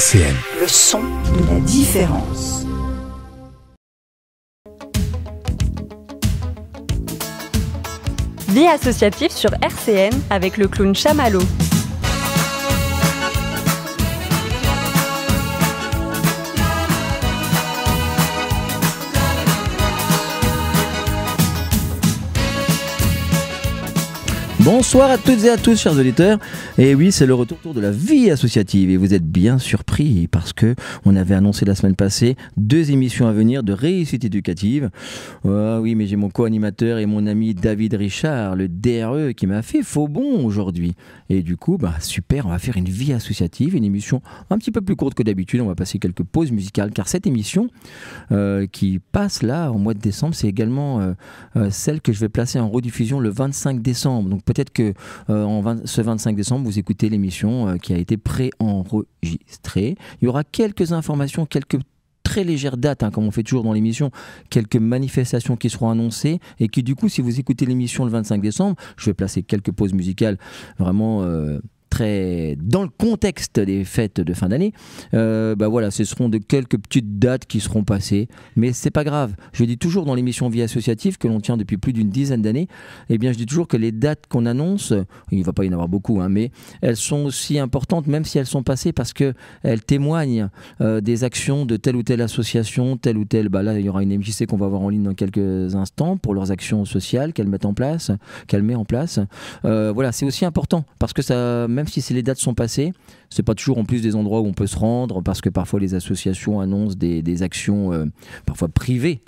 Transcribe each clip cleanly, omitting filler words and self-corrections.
RCN. Le son de la différence. Vie associative sur RCN avec le clown Chamallow. Bonsoir à toutes et à tous, chers auditeurs. Et oui, c'est le retour de la vie associative. Et vous êtes bien surpris parce que on avait annoncé la semaine passée 2 émissions à venir de réussite éducative. Oui, mais j'ai mon co-animateur et mon ami David Richard, le DRE, qui m'a fait faux bon aujourd'hui. Et du coup, super, on va faire une vie associative, une émission un petit peu plus courte que d'habitude. On va passer quelques pauses musicales, car cette émission qui passe là, au mois de décembre, c'est également celle que je vais placer en rediffusion le 25 décembre. Donc peut-être que ce 25 décembre, vous écoutez l'émission qui a été préenregistrée. Il y aura quelques informations, quelques très légères dates, comme on fait toujours dans l'émission, quelques manifestations qui seront annoncées et qui du coup, si vous écoutez l'émission le 25 décembre, je vais placer quelques pauses musicales vraiment très dans le contexte des fêtes de fin d'année. Voilà, ce seront de quelques petites dates qui seront passées, mais c'est pas grave. Je dis toujours dans l'émission Vie associative que l'on tient depuis plus d'une dizaine d'années, je dis toujours que les dates qu'on annonce, il ne va pas y en avoir beaucoup, mais elles sont aussi importantes même si elles sont passées parce qu'elles témoignent des actions de telle ou telle association, telle ou telle. Là, il y aura une MJC qu'on va voir en ligne dans quelques instants pour leurs actions sociales qu'elle met en place. Voilà, c'est aussi important parce que ça, même si les dates sont passées, c'est pas toujours en plus des endroits où on peut se rendre parce que parfois les associations annoncent des actions parfois privées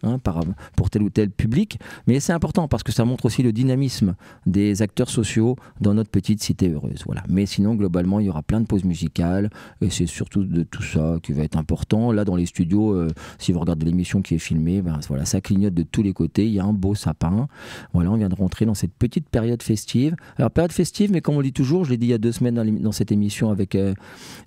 pour tel ou tel public, mais c'est important parce que ça montre aussi le dynamisme des acteurs sociaux dans notre petite cité heureuse. Voilà. Mais sinon globalement il y aura plein de pauses musicales et c'est surtout de tout ça qui va être important. Là dans les studios, si vous regardez l'émission qui est filmée, voilà, ça clignote de tous les côtés, il y a un beau sapin. Voilà, on vient de rentrer dans cette petite période festive. Alors période festive, mais comme on dit toujours, je l'ai dit il y a 2 semaines dans cette émission avec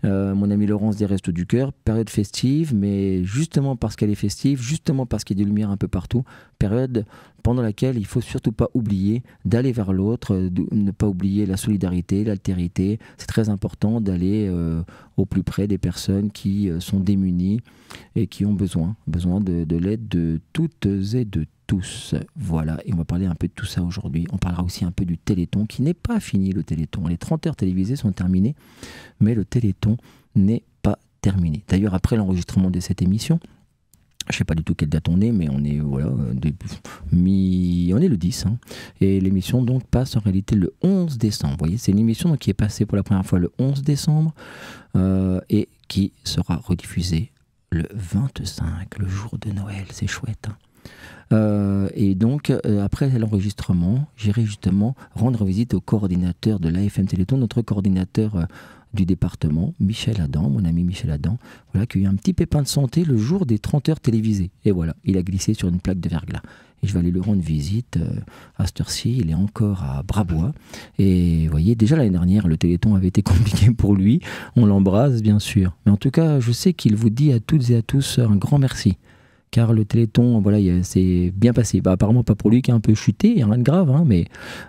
mon ami Laurence des Restos du Cœur, période festive, mais justement parce qu'elle est festive, justement parce qu'il y a des lumières un peu partout, période pendant laquelle il ne faut surtout pas oublier d'aller vers l'autre, ne pas oublier la solidarité, l'altérité. C'est très important d'aller au plus près des personnes qui sont démunies et qui ont besoin de l'aide de toutes et de tous. Voilà, et on va parler un peu de tout ça aujourd'hui. On parlera aussi un peu du Téléthon, qui n'est pas fini, le Téléthon. Les 30 heures télévisées sont terminées, mais le Téléthon n'est pas terminé. D'ailleurs, après l'enregistrement de cette émission, je ne sais pas du tout quelle date on est, mais on est, on est le 10. Et l'émission donc passe en réalité le 11 décembre. Vous voyez, c'est une émission qui est passée pour la première fois le 11 décembre et qui sera rediffusée le 25, le jour de Noël. C'est chouette, et donc, après l'enregistrement, j'irai justement rendre visite au coordinateur de l'AFM Téléthon, notre coordinateur du département, Michel Adam, mon ami Michel Adam, voilà, qui a eu un petit pépin de santé le jour des 30 heures télévisées. Et voilà, il a glissé sur une plaque de verglas. Et je vais aller lui rendre visite à cette heure-ci. Il est encore à Brabois. Et vous voyez, déjà l'année dernière, le Téléthon avait été compliqué pour lui. On l'embrasse, bien sûr. Mais en tout cas, je sais qu'il vous dit à toutes et à tous un grand merci. Car le Téléthon, voilà, c'est bien passé. Apparemment pas pour lui qui a un peu chuté, il n'y a rien de grave, mais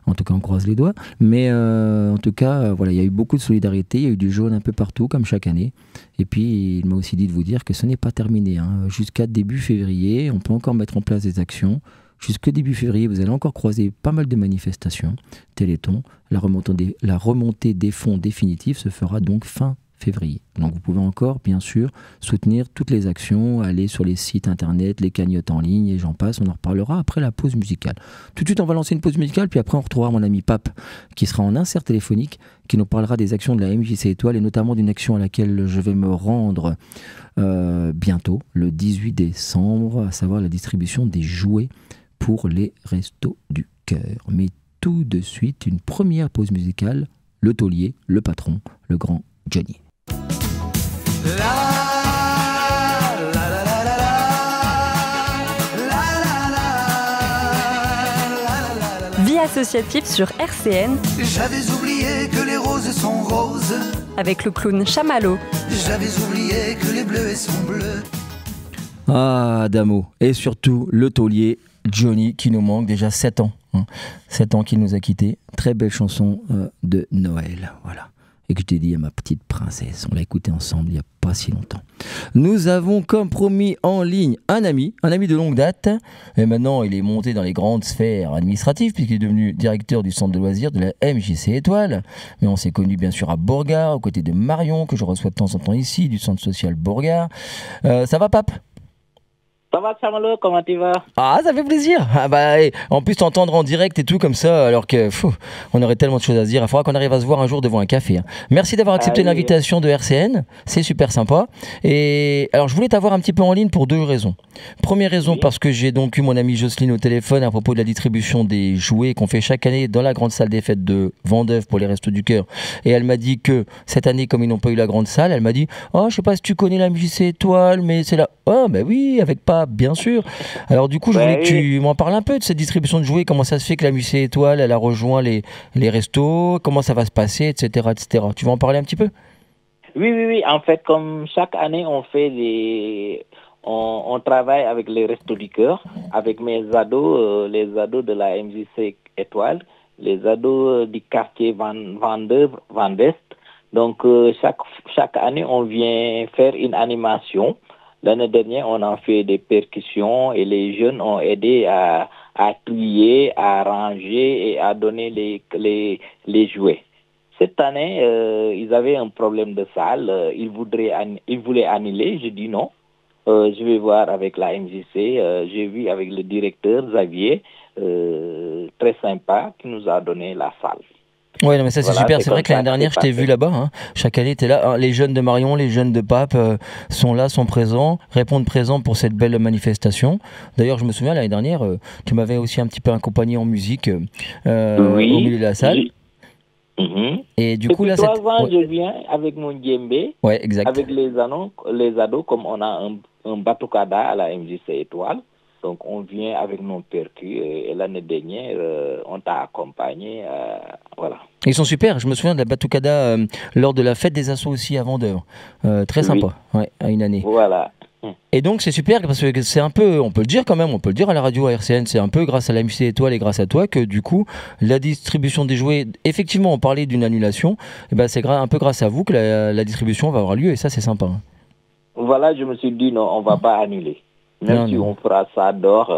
en tout cas on croise les doigts. Mais en tout cas, voilà, il y a eu beaucoup de solidarité, il y a eu du jaune un peu partout, comme chaque année. Et puis il m'a aussi dit de vous dire que ce n'est pas terminé. Jusqu'à début février, on peut encore mettre en place des actions. Jusqu'au début février, vous allez encore croiser pas mal de manifestations. Téléthon, la remontée des fonds définitifs se fera donc fin février. Donc vous pouvez encore, bien sûr, soutenir toutes les actions, aller sur les sites internet, les cagnottes en ligne et j'en passe. On en reparlera après la pause musicale. Tout de suite, on va lancer une pause musicale, puis après on retrouvera mon ami Pape, qui sera en insert téléphonique, qui nous parlera des actions de la MJC Étoile et notamment d'une action à laquelle je vais me rendre bientôt, le 18 décembre, à savoir la distribution des jouets pour les Restos du Cœur. Mais tout de suite, une première pause musicale, le taulier, le patron, le grand Johnny. Vie associative sur RCN. J'avais oublié que les roses sont roses. Avec le clown Chamallow. J'avais oublié que les bleus sont bleus. Ah, Adamo. Et surtout le taulier Johnny qui nous manque déjà 7 ans. 7 ans qu'il nous a quittés. Très belle chanson de Noël. Voilà. et que je t'ai dit à ma petite princesse. On l'a écouté ensemble il n'y a pas si longtemps. Nous avons comme promis en ligne un ami de longue date. Et maintenant, il est monté dans les grandes sphères administratives puisqu'il est devenu directeur du centre de loisirs de la MJC Étoile. Mais on s'est connu bien sûr à Bourgard, aux côtés de Marion, que je reçois de temps en temps ici, du centre social Bourgard. Ça va, Pape ? Ça va, Samalo, comment tu vas? Ah, ça fait plaisir. Ah bah, en plus, t'entendre en direct et tout comme ça, alors que on aurait tellement de choses à se dire. Il faudra qu'on arrive à se voir un jour devant un café. Merci d'avoir accepté l'invitation de RCN. C'est super sympa. Et alors, je voulais t'avoir un petit peu en ligne pour deux raisons. Première raison, parce que j'ai donc eu mon amie Jocelyne au téléphone à propos de la distribution des jouets qu'on fait chaque année dans la grande salle des fêtes de Vendœuvre pour les Restos du Cœur. Et elle m'a dit que cette année, comme ils n'ont pas eu la grande salle, elle m'a dit « Oh, je sais pas si tu connais la MJC Étoile, mais c'est là. » Oh, ben oui, avec Pape, bien sûr. Alors du coup, je voulais que tu m'en parles un peu de cette distribution de jouets. Comment ça se fait que la MJC Étoile, elle a rejoint les restos? Comment ça va se passer, etc., etc. Tu vas en parler un petit peu? Oui. En fait, comme chaque année, on fait on travaille avec les Restos du Cœur, avec mes ados, les ados de la MJC Étoile, les ados du quartier Vendœuvre, Vendest. Donc, chaque année, on vient faire une animation. L'année dernière, on a fait des percussions et les jeunes ont aidé à trier, à ranger et à donner les jouets. Cette année, ils avaient un problème de salle. Ils voulaient annuler. Je dis non. Je vais voir avec la MJC. J'ai vu avec le directeur Xavier, très sympa, qui nous a donné la salle. Oui, mais ça c'est super. C'est vrai que l'année dernière, je t'ai vu là-bas. Hein. Chaque année, tu es là. Les jeunes de Marion, les jeunes de Pape sont là, sont présents, répondent présents pour cette belle manifestation. D'ailleurs, je me souviens, l'année dernière, tu m'avais aussi un petit peu accompagné en musique au milieu de la salle. Et du coup, là, 3 ans, je viens avec mon djembé, exact. avec les ados, comme on a un batucada à la MJC Étoile. Donc, on vient avec nos percus et l'année dernière, on t'a accompagné. Voilà. Ils sont super. Je me souviens de la batucada lors de la fête des assos aussi à Vendœuvre. Très sympa, à une année. Voilà. Et donc, c'est super parce que c'est un peu, on peut le dire quand même, on peut le dire à la radio, à RCN, c'est un peu grâce à la MJC Étoile et grâce à toi que du coup, la distribution des jouets, effectivement, on parlait d'une annulation, et ben c'est un peu grâce à vous que la distribution va avoir lieu et ça, c'est sympa. Voilà, je me suis dit non, on va pas annuler. Même si on fera ça d'or,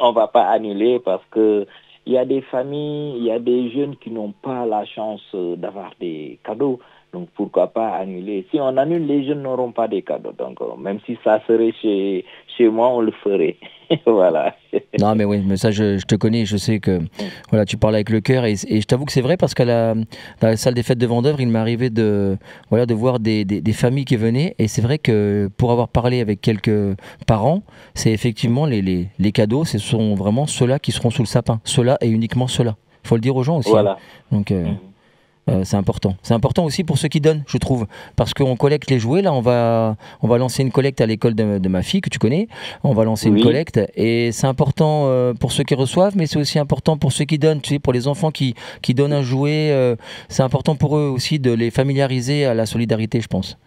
on va pas annuler parce que il y a des familles, il y a des jeunes qui n'ont pas la chance d'avoir des cadeaux. Donc pourquoi pas annuler? Si on annule, les jeunes n'auront pas des cadeaux. Donc même si ça serait chez moi, on le ferait. Voilà. Non mais oui, mais ça je te connais, je sais que voilà, tu parles avec le cœur et je t'avoue que c'est vrai parce qu'à la salle des fêtes de Vendœuvre, il m'est arrivé de voir des familles qui venaient et c'est vrai que pour avoir parlé avec quelques parents, c'est effectivement les cadeaux, ce sont vraiment ceux-là qui seront sous le sapin, ceux-là et uniquement ceux-là. Il faut le dire aux gens aussi. Voilà. Hein. Donc c'est important. C'est important aussi pour ceux qui donnent, je trouve. Parce qu'on collecte les jouets. Là, on va lancer une collecte à l'école de ma fille, que tu connais. On va lancer une collecte. Et c'est important pour ceux qui reçoivent, mais c'est aussi important pour ceux qui donnent. Tu sais, pour les enfants qui donnent un jouet, c'est important pour eux aussi de les familiariser à la solidarité, je pense.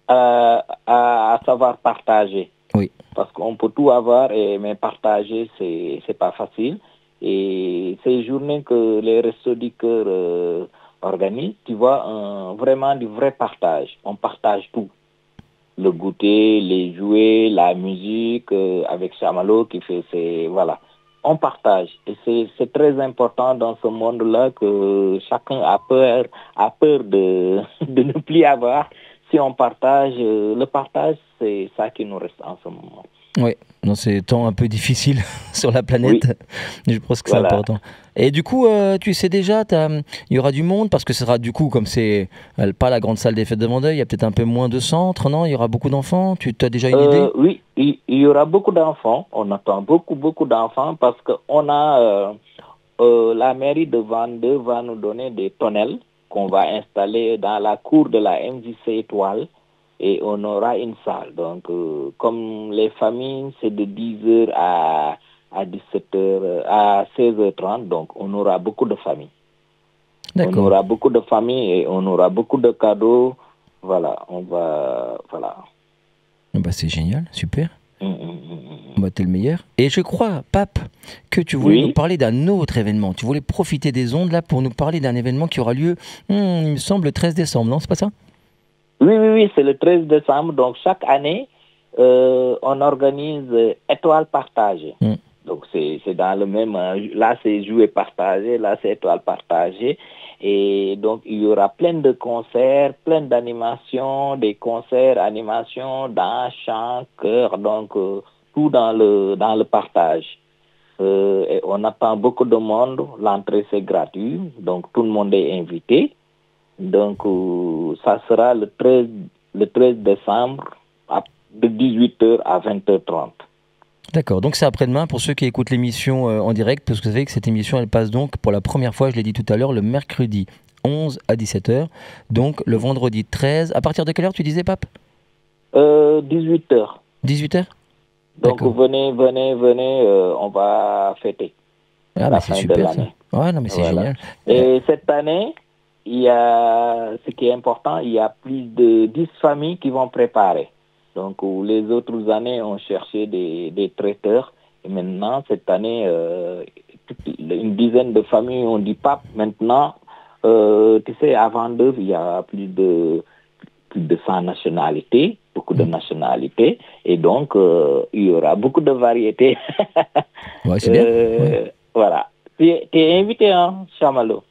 À savoir partager. Oui. Parce qu'on peut tout avoir, mais partager, c'est pas facile. Et ces journées que les Restos du Cœur organise, tu vois, vraiment du vrai partage. On partage tout. Le goûter, les jouets, la musique, avec Samalo qui fait voilà. On partage. Et c'est très important dans ce monde-là que chacun a peur de ne plus avoir. Si on partage, le partage, c'est ça qui nous reste en ce moment. Oui, dans ces temps un peu difficiles sur la planète, je pense que c'est important. Et du coup, tu sais déjà, il y aura du monde, parce que ce sera du coup, comme c'est pas la grande salle des fêtes de Vendœuvre, il y a peut-être un peu moins de centres, non? Il y aura beaucoup d'enfants, tu as déjà une idée? Oui, il y aura beaucoup d'enfants, on attend beaucoup d'enfants, parce qu'on a, la mairie de Vendœuvre va nous donner des tonnelles qu'on va installer dans la cour de la MJC Étoile. Et on aura une salle. Donc, comme les familles, c'est de 10h à 17h, à 16h30. Donc, on aura beaucoup de familles. D'accord. On aura beaucoup de familles et on aura beaucoup de cadeaux. Voilà, voilà. Bah, c'est génial, super. Bah, t'es le meilleur. Et je crois, Pape, que tu voulais Oui. nous parler d'un autre événement. Tu voulais profiter des ondes là pour nous parler d'un événement qui aura lieu, il me semble, le 13 décembre, non? C'est pas ça? Oui, c'est le 13 décembre. Donc, chaque année, on organise étoiles partagées. Donc, c'est dans le même... là, c'est jouer partagé, là, c'est étoiles partagées. Et donc, il y aura plein de concerts, plein d'animations, des concerts, animations, danse, chant, chœur, donc tout dans le partage. Et on attend beaucoup de monde. L'entrée, c'est gratuit. Donc, tout le monde est invité. Donc, ça sera le 13 décembre de 18h à 20h30. D'accord, donc c'est après-demain pour ceux qui écoutent l'émission en direct, parce que vous savez que cette émission, elle passe donc pour la première fois, je l'ai dit tout à l'heure, le mercredi 11 à 17h, donc le vendredi 13. À partir de quelle heure tu disais, Pape? 18h. 18h? Donc, venez, on va fêter. Ah, bah c'est super ça. Ouais, non, mais c'est génial. Et cette année, il y a, ce qui est important, il y a plus de 10 familles qui vont préparer. Donc, les autres années, on cherchait des traiteurs. Et maintenant, cette année, une dizaine de familles ont dit Pape. Maintenant, tu sais, à Vendôme, il y a plus de 100 nationalités, beaucoup de nationalités. Et donc, il y aura beaucoup de variétés. Ouais, c'est bien. Ouais. Voilà. Tu es invité, hein, Chamalo?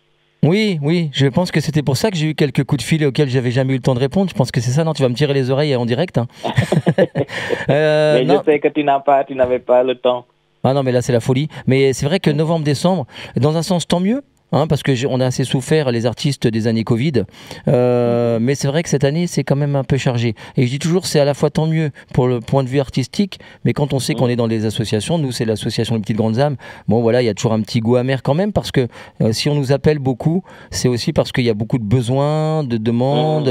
Oui, je pense que c'était pour ça que j'ai eu quelques coups de fil auxquels j'avais jamais eu le temps de répondre. Je pense que c'est ça, non? Tu vas me tirer les oreilles en direct, hein. Mais non. Je sais que tu n'avais pas le temps. Ah non, mais là c'est la folie. Mais c'est vrai que novembre-décembre, dans un sens tant mieux. Parce que on a assez souffert, les artistes, des années Covid. Mais c'est vrai que cette année, c'est quand même un peu chargé. Et je dis toujours, c'est à la fois tant mieux pour le point de vue artistique, mais quand on sait qu'on est dans les associations, nous, c'est l'association des Petites Grandes Âmes, bon voilà, il y a toujours un petit goût amer quand même, parce que si on nous appelle beaucoup, c'est aussi parce qu'il y a beaucoup de besoins, de demandes,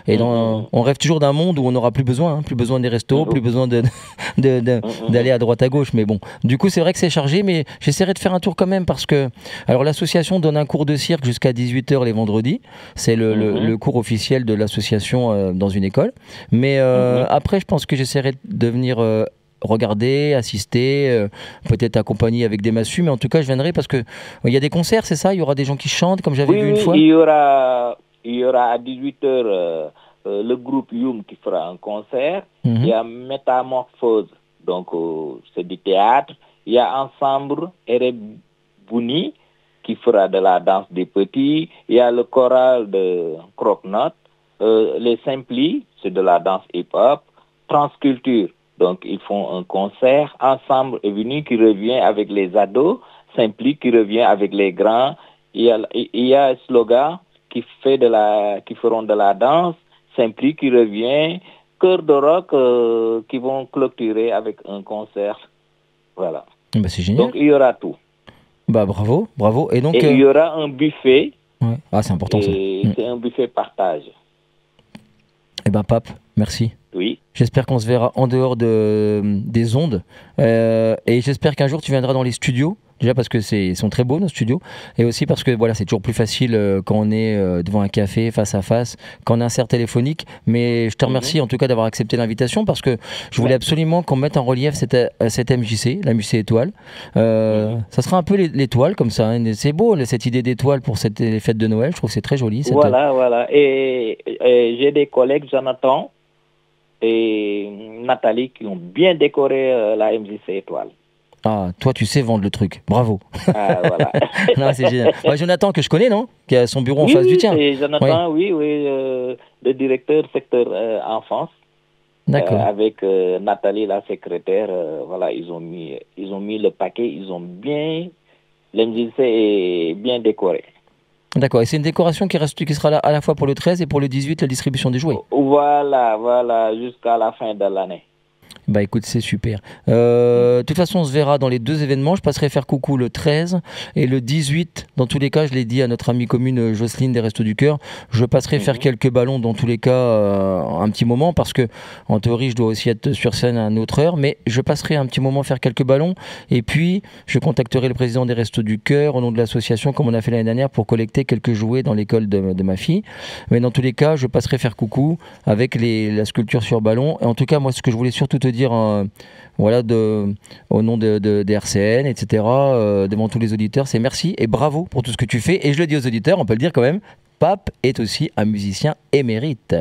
et on rêve toujours d'un monde où on n'aura plus besoin des restos, plus besoin d'aller à droite à gauche. Mais bon, du coup, c'est vrai que c'est chargé, mais j'essaierai de faire un tour quand même, parce que, alors l'association donne un cours de cirque jusqu'à 18h les vendredis. C'est le cours officiel de l'association dans une école. Mais après, je pense que j'essaierai de venir regarder, assister, peut-être accompagner avec des massues. Mais en tout cas, je viendrai parce qu'il y a des concerts, c'est ça? Il y aura des gens qui chantent, comme j'avais vu une fois? Il y aura à 18h le groupe Youm qui fera un concert. Il y a Métamorphose, donc c'est du théâtre. Il y a Ensemble Erebouni qui fera de la danse des petits. Il y a le choral de Croque-Note. Les Simplis, c'est de la danse hip-hop. Transculture, donc ils font un concert. Ensemble est venu qui revient avec les ados. Simpli qui revient avec les grands. Il y a Slogan qui feront de la danse. Simpli qui revient. Cœur de rock qui vont clôturer avec un concert. Voilà. Bah, c'est génial. Donc il y aura tout. Bah bravo. Et donc il y aura un buffet. Ouais. Ah, c'est important ça. C'est un buffet partage. Eh ben Pape, merci. Oui. J'espère qu'on se verra en dehors des ondes. Et j'espère qu'un jour tu viendras dans les studios. Déjà parce que ils sont très beaux nos studios. Et aussi parce que voilà, c'est toujours plus facile quand on est devant un café, face à face, quand on a un cerf téléphonique. Mais je te remercie en tout cas d'avoir accepté l'invitation, parce que je voulais absolument qu'on mette en relief cette MJC, la MJC étoile. Ça sera un peu l'étoile comme ça. Hein. C'est beau cette idée d'étoile pour les fêtes de Noël. Je trouve que c'est très joli. Voilà. Et j'ai des collègues, Jonathan et Nathalie, qui ont bien décoré la MJC étoile. Ah, toi, tu sais vendre le truc. Bravo. Ah, voilà. Non, c'est génial. Jonathan, que je connais, non? Qui a son bureau en face du tien. Oui, Jonathan, oui, le directeur secteur enfance. D'accord. Avec Nathalie, la secrétaire, voilà, ils ont mis le paquet, l'MJC est bien décoré. D'accord, et c'est une décoration qui sera là à la fois pour le 13 et pour le 18, la distribution des jouets. Voilà, jusqu'à la fin de l'année. Bah écoute, c'est super. De toute façon, on se verra dans les deux événements. Je passerai faire coucou le 13 et le 18. Dans tous les cas, je l'ai dit à notre amie commune Jocelyne des Restos du Cœur, je passerai faire quelques ballons dans tous les cas un petit moment, parce que en théorie, je dois aussi être sur scène à une autre heure, mais je passerai un petit moment faire quelques ballons, et puis je contacterai le président des Restos du Cœur au nom de l'association, comme on a fait l'année dernière, pour collecter quelques jouets dans l'école de ma fille. Mais dans tous les cas, je passerai faire coucou avec la sculpture sur ballon. Et en tout cas, moi, ce que je voulais surtout te dire, dire, voilà, au nom des RCN, etc., devant tous les auditeurs, c'est merci et bravo pour tout ce que tu fais. Et je le dis aux auditeurs, on peut le dire quand même, Pape est aussi un musicien émérite,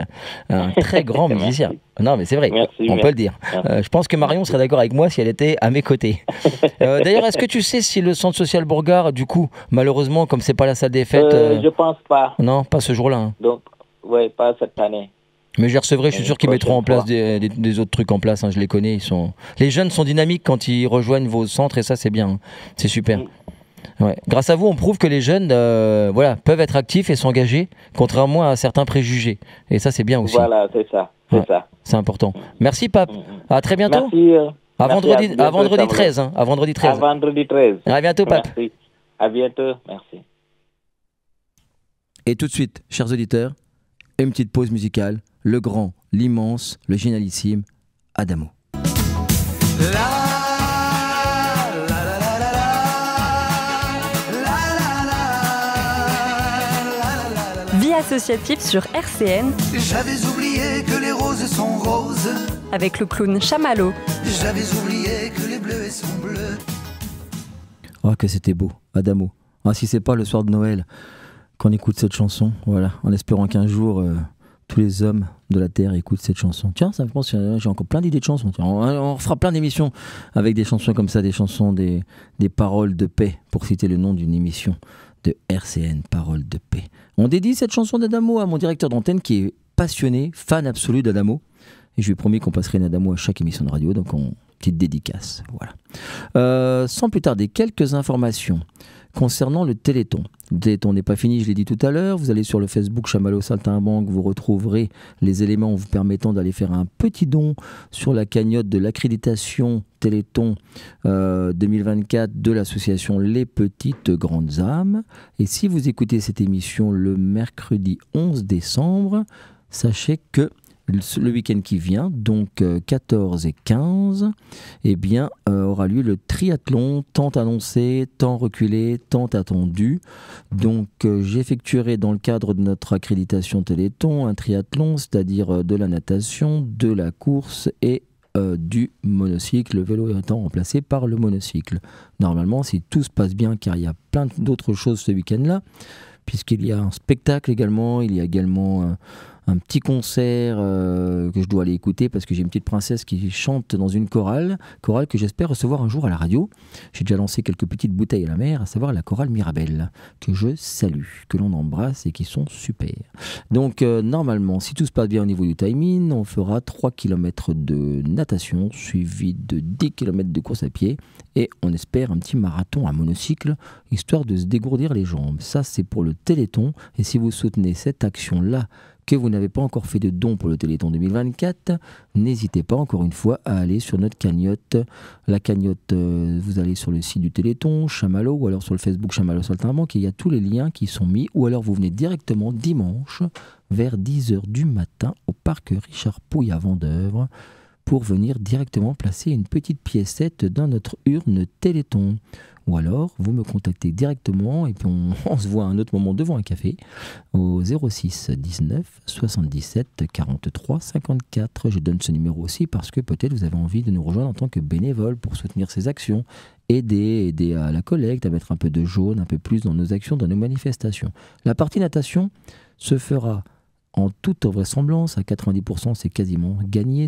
un très grand musicien. Non, mais c'est vrai, on peut le dire. Je pense que Marion serait d'accord avec moi si elle était à mes côtés. D'ailleurs, est-ce que tu sais si le centre social Bourgard, du coup, malheureusement, comme c'est pas la salle des fêtes... Je pense pas. Non, pas ce jour-là. Hein. Donc, ouais, pas cette année. Mais je les recevrai, je suis sûr qu'ils mettront en place des autres trucs en place, hein, je les connais. Les jeunes sont dynamiques quand ils rejoignent vos centres et ça, c'est bien. Hein. C'est super. Ouais. Grâce à vous, on prouve que les jeunes voilà, peuvent être actifs et s'engager, contrairement à certains préjugés. Et ça, c'est bien aussi. Voilà, c'est ça. C'est important. Merci, Pape. À très bientôt. Merci. À vendredi 13. Hein, à vendredi 13. À vendredi 13. À bientôt, Pape. Merci. À bientôt. Merci. Et tout de suite, chers auditeurs, une petite pause musicale. Le grand, l'immense, le génialissime Adamo. Vie associative sur RCN. J'avais oublié que les roses sont roses. Avec le clown Chamallow. J'avais oublié que les bleus sont bleus. Oh, que c'était beau, Adamo. Ah, si c'est pas le soir de Noël qu'on écoute cette chanson, voilà, en espérant qu'un jour tous les hommes de la Terre écoutent cette chanson. Tiens, ça me pense, j'ai encore plein d'idées de chansons. Tiens, on fera plein d'émissions avec des chansons comme ça, des chansons, des paroles de paix, pour citer le nom d'une émission de RCN, Paroles de paix. On dédie cette chanson d'Adamo à mon directeur d'antenne qui est passionné, fan absolu d'Adamo. Et je lui ai promis qu'on passerait une Adamo à chaque émission de radio, donc petite dédicace. Voilà. Sans plus tarder, quelques informations concernant le Téléthon. Le Téléthon n'est pas fini, je l'ai dit tout à l'heure. Vous allez sur le Facebook Chamallow Saltimbanque, vous retrouverez les éléments vous permettant d'aller faire un petit don sur la cagnotte de l'accréditation Téléthon 2024 de l'association Les Petites Grandes Âmes. Et si vous écoutez cette émission le mercredi 11 décembre, sachez que le week-end qui vient, donc 14 et 15, eh bien, aura lieu le triathlon tant annoncé, tant reculé, tant attendu. Donc j'effectuerai dans le cadre de notre accréditation Téléthon un triathlon, c'est-à-dire de la natation, de la course et du monocycle, le vélo étant remplacé par le monocycle. Normalement, si tout se passe bien, car il y a plein d'autres choses ce week-end-là, puisqu'il y a un spectacle également, il y a également un petit concert que je dois aller écouter parce que j'ai une petite princesse qui chante dans une chorale que j'espère recevoir un jour à la radio. J'ai déjà lancé quelques petites bouteilles à la mer, à savoir la chorale Mirabelle, que je salue, que l'on embrasse et qui sont super. Donc normalement, si tout se passe bien au niveau du timing, on fera 3 km de natation suivi de 10 km de course à pied et on espère un petit marathon à monocycle histoire de se dégourdir les jambes. Ça, c'est pour le Téléthon. Et si vous soutenez cette action-là, que vous n'avez pas encore fait de don pour le Téléthon 2024, n'hésitez pas encore une fois à aller sur notre cagnotte. La cagnotte, vous allez sur le site du Téléthon, Chamallow, ou alors sur le Facebook Chamallow Saltimbanque, et il y a tous les liens qui sont mis, ou alors vous venez directement dimanche vers 10h du matin au parc Richard Pouille à Vendeuvre pour venir directement placer une petite piécette dans notre urne Téléthon. Ou alors, vous me contactez directement et puis on se voit à un autre moment devant un café au 06 19 77 43 54. Je donne ce numéro aussi parce que peut-être vous avez envie de nous rejoindre en tant que bénévole pour soutenir ces actions, aider à la collecte, à mettre un peu de jaune, un peu plus dans nos actions, dans nos manifestations. La partie natation se fera en toute vraisemblance, à 90%, c'est quasiment gagné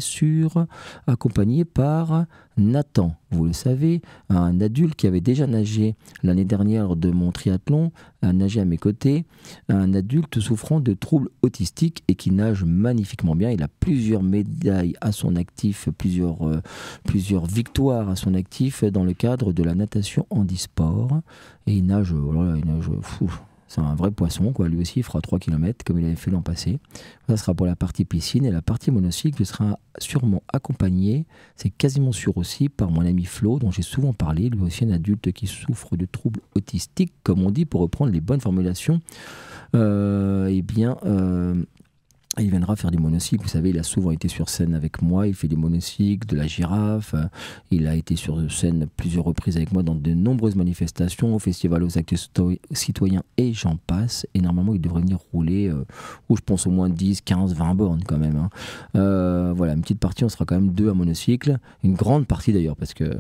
accompagné par Nathan. Vous le savez, un adulte qui avait déjà nagé l'année dernière de mon triathlon, a nagé à mes côtés, un adulte souffrant de troubles autistiques et qui nage magnifiquement bien. Il a plusieurs médailles à son actif, plusieurs victoires à son actif dans le cadre de la natation handisport. Et il nage fou. C'est un vrai poisson, quoi. Lui aussi, il fera 3 km comme il avait fait l'an passé. Ça sera pour la partie piscine et la partie monocycle sera sûrement accompagné, c'est quasiment sûr aussi, par mon ami Flo, dont j'ai souvent parlé, lui aussi un adulte qui souffre de troubles autistiques, comme on dit, pour reprendre les bonnes formulations. Il viendra faire du monocycle. Vous savez, il a souvent été sur scène avec moi. Il fait du monocycle, de la girafe. Il a été sur scène plusieurs reprises avec moi dans de nombreuses manifestations, au Festival aux Actes Citoyens et j'en passe. Et normalement, il devrait venir rouler, je pense au moins 10, 15, 20 bornes quand même. Voilà, une petite partie, on sera quand même 2 à monocycle. Une grande partie d'ailleurs, parce que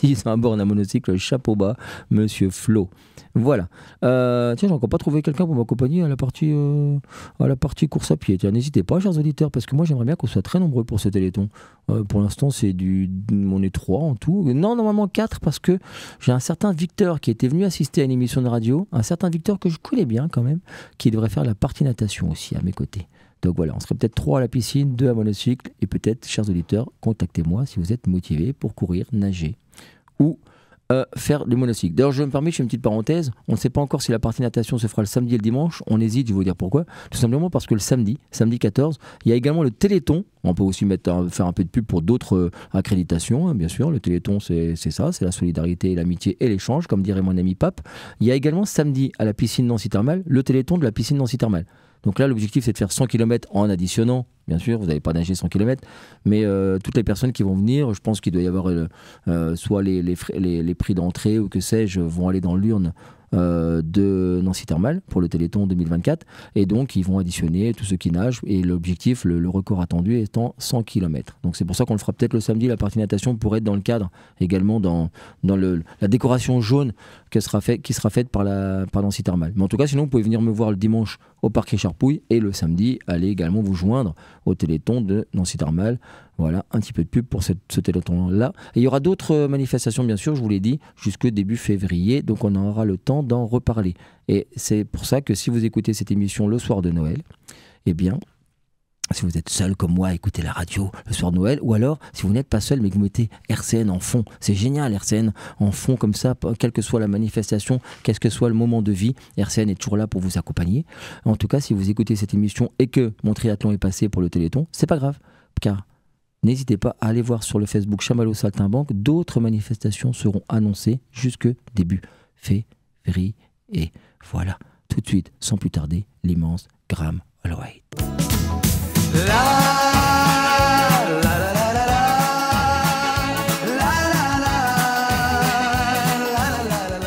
10, 20 bornes à monocycle, chapeau bas, Monsieur Flo. Voilà. Tiens, j'ai encore pas trouvé quelqu'un pour m'accompagner à la partie course à pied. Tiens, n'hésitez pas, chers auditeurs, parce que moi j'aimerais bien qu'on soit très nombreux pour ce téléthon. Pour l'instant, on est 3 en tout. Non, normalement 4, parce que j'ai un certain Victor qui était venu assister à une émission de radio, un certain Victor que je connais bien quand même, qui devrait faire la partie natation aussi à mes côtés. Donc voilà, on serait peut-être 3 à la piscine, 2 à monocycle, et peut-être, chers auditeurs, contactez-moi si vous êtes motivés pour courir, nager ou faire du monocycle. D'ailleurs, je me permets, je fais une petite parenthèse, on ne sait pas encore si la partie natation se fera le samedi et le dimanche, on hésite, je vais vous dire pourquoi. Tout simplement parce que le samedi 14, il y a également le Téléthon. On peut aussi faire un peu de pub pour d'autres accréditations, hein, bien sûr. Le Téléthon, c'est ça, c'est la solidarité, l'amitié et l'échange, comme dirait mon ami Pape. Il y a également samedi à la piscine Nancy Thermale, le Téléthon de la piscine Nancy Thermale. Donc là, l'objectif, c'est de faire 100 km en additionnant. Bien sûr, vous n'allez pas nager 100 km, mais toutes les personnes qui vont venir, je pense qu'il doit y avoir soit les prix d'entrée ou que sais-je, vont aller dans l'urne de Nancy Thermale pour le Téléthon 2024, et donc ils vont additionner tous ceux qui nagent, et l'objectif, le record attendu étant 100 km. Donc c'est pour ça qu'on le fera peut-être le samedi, la partie natation, pour être dans le cadre également dans la décoration jaune qui sera faite par Nancy Thermale. Mais en tout cas, sinon vous pouvez venir me voir le dimanche au parc Écharpouille, et le samedi allez également vous joindre au Téléthon de Nancy Thermale. Voilà, un petit peu de pub pour ce Téléthon-là. Et il y aura d'autres manifestations, bien sûr, je vous l'ai dit, jusque début février, donc on aura le temps d'en reparler. Et c'est pour ça que si vous écoutez cette émission le soir de Noël, eh bien, si vous êtes seul comme moi à écouter la radio le soir de Noël, ou alors si vous n'êtes pas seul mais que vous mettez RCN en fond, c'est génial, RCN en fond comme ça, quelle que soit la manifestation, quel que soit le moment de vie, RCN est toujours là pour vous accompagner. En tout cas, si vous écoutez cette émission et que mon triathlon est passé pour le Téléthon, c'est pas grave, car n'hésitez pas à aller voir sur le Facebook Chamallow Saltimbanque, d'autres manifestations seront annoncées jusque début février. Et voilà, tout de suite, sans plus tarder, l'immense Graham Alloway.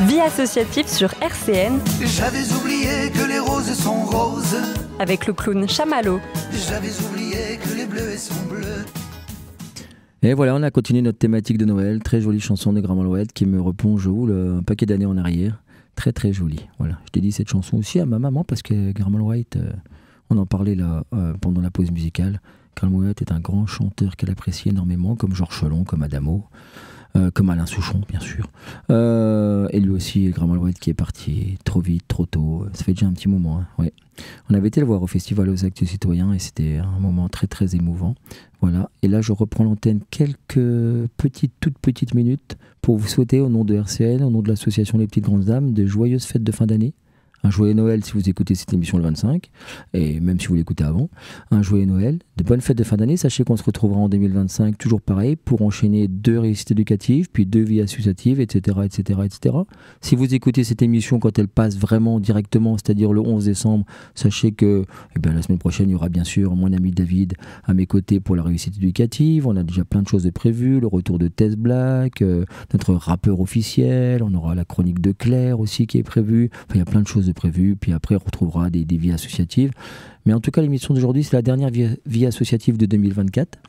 Vie associative sur RCN. J'avais oublié que les roses sont roses. Avec le clown Chamallow. J'avais oublié que les bleus sont bleus. Et voilà, on a continué notre thématique de Noël. Très jolie chanson de Graham Alloway qui me replonge un paquet d'années en arrière. Très très jolie. Voilà, je dédie cette chanson aussi à ma maman parce que Graham Alloway, on en parlait là pendant la pause musicale. Graham Alloway est un grand chanteur qu'elle apprécie énormément, comme Georges Chelon, comme Adamo, comme Alain Souchon, bien sûr. Et lui aussi, Graham Alloway qui est parti trop vite, trop tôt. Ça fait déjà un petit moment. Hein, ouais. On avait été le voir au Festival aux Actes Citoyens et c'était un moment très très émouvant. Voilà. Et là, je reprends l'antenne quelques toutes petites minutes pour vous souhaiter, au nom de RCN, au nom de l'association Les Petites Grandes Dames, de joyeuses fêtes de fin d'année. Un joyeux Noël si vous écoutez cette émission le 25, et même si vous l'écoutez avant, un joyeux Noël, de bonnes fêtes de fin d'année. Sachez qu'on se retrouvera en 2025, toujours pareil, pour enchaîner 2 réussites éducatives, puis 2 vies associatives, etc., etc., etc. Si vous écoutez cette émission quand elle passe vraiment directement, c'est-à-dire le 11 décembre, sachez que la semaine prochaine, il y aura bien sûr mon ami David à mes côtés pour la réussite éducative. On a déjà plein de choses de prévues, le retour de Tess Black, notre rappeur officiel, on aura la chronique de Claire aussi qui est prévue. Enfin, il y a plein de choses de prévues, puis après on retrouvera des vies associatives. Mais en tout cas, l'émission d'aujourd'hui, c'est la dernière vie associative de 2024.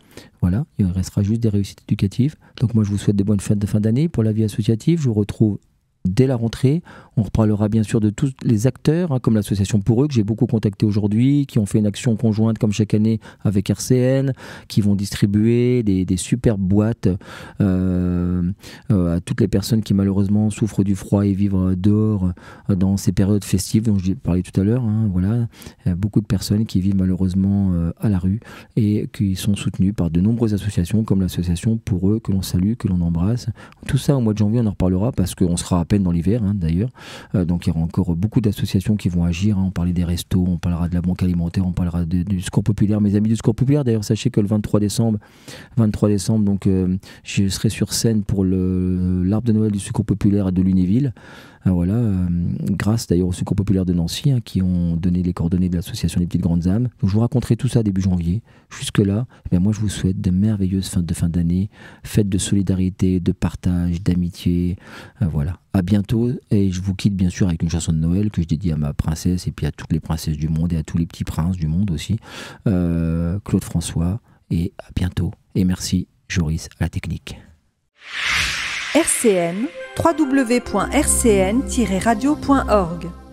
Voilà, il restera juste des réussites éducatives. Donc moi, je vous souhaite des bonnes fêtes de fin d'année pour la vie associative. Je vous retrouve dès la rentrée. On reparlera bien sûr de tous les acteurs, comme l'association Pour Eux, que j'ai beaucoup contacté aujourd'hui, qui ont fait une action conjointe comme chaque année avec RCN, qui vont distribuer des superbes boîtes à toutes les personnes qui malheureusement souffrent du froid et vivent dehors dans ces périodes festives dont je parlais tout à l'heure. Hein, voilà. Beaucoup de personnes qui vivent malheureusement à la rue et qui sont soutenues par de nombreuses associations comme l'association Pour Eux, que l'on salue, que l'on embrasse. Tout ça au mois de janvier, on en reparlera parce qu'on sera à peine peine dans l'hiver d'ailleurs. Donc il y aura encore beaucoup d'associations qui vont agir. On parlait des restos, on parlera de la banque alimentaire, on parlera du Secours Populaire. Mes amis du Secours Populaire, d'ailleurs, sachez que le 23 décembre, donc je serai sur scène pour l'arbre de Noël du Secours Populaire de Lunéville. Voilà, grâce d'ailleurs au Secours Populaire de Nancy qui ont donné les coordonnées de l'association des Petites Grandes Âmes. Donc je vous raconterai tout ça début janvier. Jusque-là, moi je vous souhaite de merveilleuses fins d'année, fêtes de solidarité, de partage, d'amitié. Voilà, à bientôt. Et je vous quitte bien sûr avec une chanson de Noël que je dédie à ma princesse et puis à toutes les princesses du monde et à tous les petits princes du monde aussi. Claude François, et à bientôt. Et merci Joris à la technique. RCN, www.rcn-radio.org